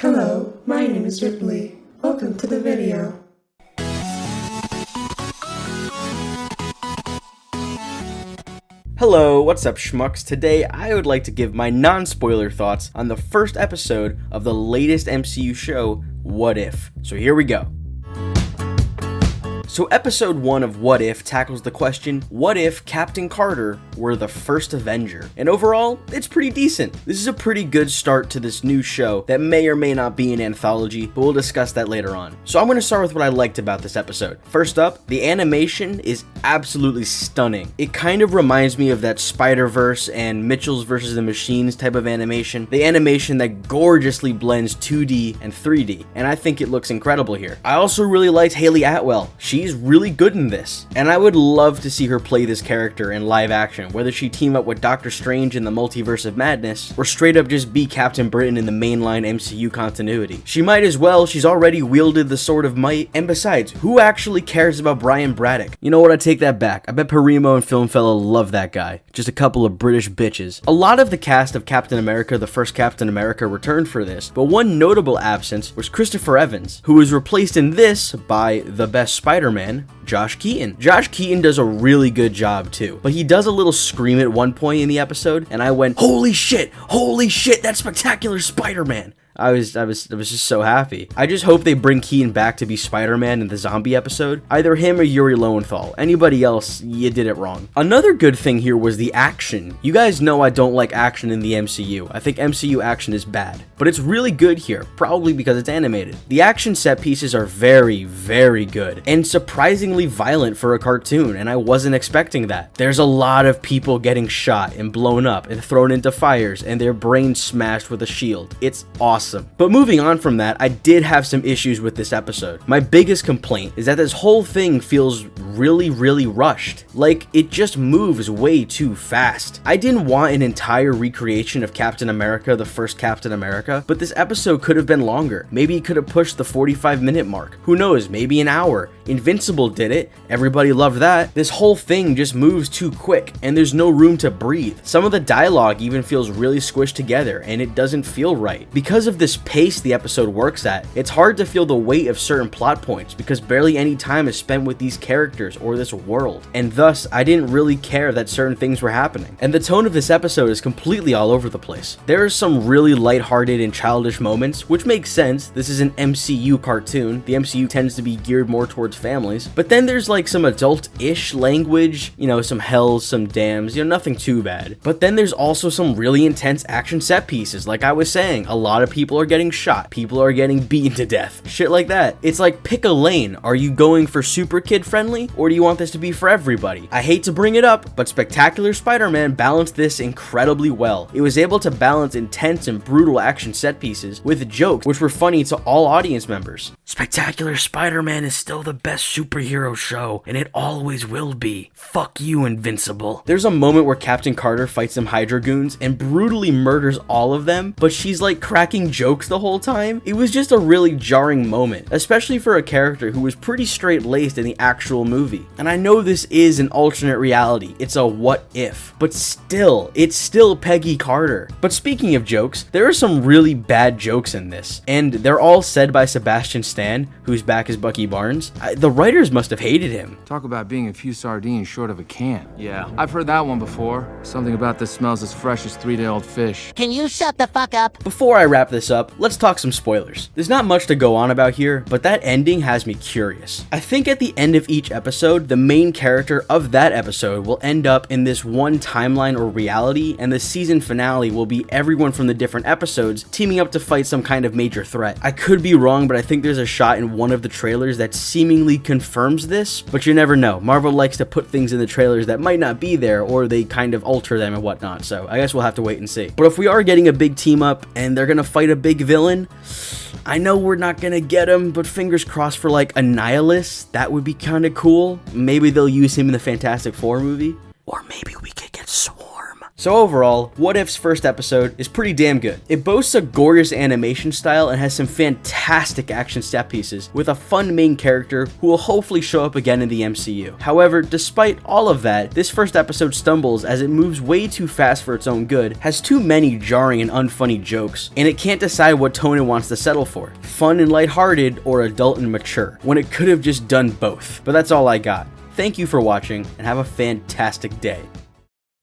Hello, my name is Ridley. Welcome to the video. Hello, what's up schmucks? Today I would like to give my non-spoiler thoughts on the first episode of the latest MCU show, What If? So here we go. So episode 1 of What If tackles the question, what if Captain Carter were the first Avenger? And overall, it's pretty decent. This is a pretty good start to this new show that may or may not be an anthology, but we'll discuss that later on. So I'm going to start with what I liked about this episode. First up, the animation is absolutely stunning. It kind of reminds me of that Spider-Verse and Mitchell's vs. the Machines type of animation. The animation that gorgeously blends 2D and 3D, and I think it looks incredible here. I also really liked Haley Atwell. She's really good in this, and I would love to see her play this character in live action, whether she team up with Doctor Strange in the Multiverse of Madness, or straight up just be Captain Britain in the mainline MCU continuity. She might as well, she's already wielded the Sword of Might, and besides, who actually cares about Brian Braddock? You know what, I take that back. I bet Parimo and Filmfella love that guy. Just a couple of British bitches. A lot of the cast of Captain America, the first Captain America, returned for this, but one notable absence was Christopher Evans, who was replaced in this by the best Spider-Man, Josh Keaton. Josh Keaton does a really good job too, but he does a little scream at one point in the episode, and I went, holy shit, that's Spectacular Spider-Man. I was just so happy. I just hope they bring Keaton back to be Spider-Man in the zombie episode. Either him or Yuri Lowenthal. Anybody else, you did it wrong. Another good thing here was the action. You guys know I don't like action in the MCU. I think MCU action is bad, but it's really good here, probably because it's animated. The action set pieces are very, very good and surprisingly violent for a cartoon, and I wasn't expecting that. There's a lot of people getting shot and blown up and thrown into fires and their brains smashed with a shield. It's awesome. But moving on from that, I did have some issues with this episode. My biggest complaint is that this whole thing feels really rushed. Like, it just moves way too fast. I didn't want an entire recreation of Captain America, the first Captain America, but this episode could have been longer. Maybe it could have pushed the 45-minute mark. Who knows, maybe an hour. Invincible did it. Everybody loved that. This whole thing just moves too quick, and there's no room to breathe. Some of the dialogue even feels really squished together, and it doesn't feel right. Because of this pace the episode works at, it's hard to feel the weight of certain plot points because barely any time is spent with these characters or this world, and thus I didn't really care that certain things were happening. And the tone of this episode is completely all over the place. There are some really lighthearted and childish moments, which makes sense. This is an MCU cartoon. The MCU tends to be geared more towards families, but then there's like some adult-ish language, you know, some hells, some damns, you know, nothing too bad. But then there's also some really intense action set pieces. Like I was saying, a lot of people are getting shot, people are getting beaten to death, shit like that. It's like, pick a lane. Are you going for super kid friendly, or do you want this to be for everybody? I hate to bring it up, but Spectacular Spider-Man balanced this incredibly well. It was able to balance intense and brutal action set pieces with jokes which were funny to all audience members. Spectacular Spider-Man is still the best superhero show, and it always will be. Fuck you, Invincible. There's a moment where Captain Carter fights some Hydra goons and brutally murders all of them, but she's like cracking jokes the whole time. It was just a really jarring moment, especially for a character who was pretty straight-laced in the actual movie. And I know this is an alternate reality. It's a what if, but still, it's still Peggy Carter. But speaking of jokes, there are some really bad jokes in this, and they're all said by Sebastian Stan, who's back as Bucky Barnes. The writers must have hated him. Talk about being a few sardines short of a can. Yeah, I've heard that one before. Something about this smells as fresh as 3-day-old fish. Can you shut the fuck up? Before I wrap this up, let's talk some spoilers. There's not much to go on about here, but that ending has me curious. I think at the end of each episode, the main character of that episode will end up in this one timeline or reality, and the season finale will be everyone from the different episodes teaming up to fight some kind of major threat. I could be wrong, but I think there's a shot in one of the trailers that seemingly confirms this, but you never know. Marvel likes to put things in the trailers that might not be there, or they kind of alter them and whatnot, so I guess we'll have to wait and see. But if we are getting a big team up and they're gonna fight a big villain, I know we're not gonna get him, but fingers crossed for like a Nihilus. That would be kind of cool. Maybe they'll use him in the Fantastic Four movie, or maybe we could get Swarm. So overall, What If's first episode is pretty damn good. It boasts a gorgeous animation style and has some fantastic action set pieces, with a fun main character who will hopefully show up again in the MCU. However, despite all of that, this first episode stumbles as it moves way too fast for its own good, has too many jarring and unfunny jokes, and it can't decide what tone it wants to settle for, fun and lighthearted or adult and mature, when it could have just done both. But that's all I got. Thank you for watching, and have a fantastic day.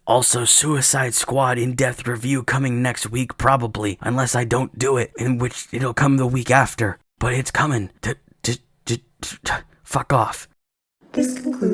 Also, Suicide Squad in-depth review coming next week probably, unless I don't do it, in which it'll come the week after. But it's coming. Fuck off. This concludes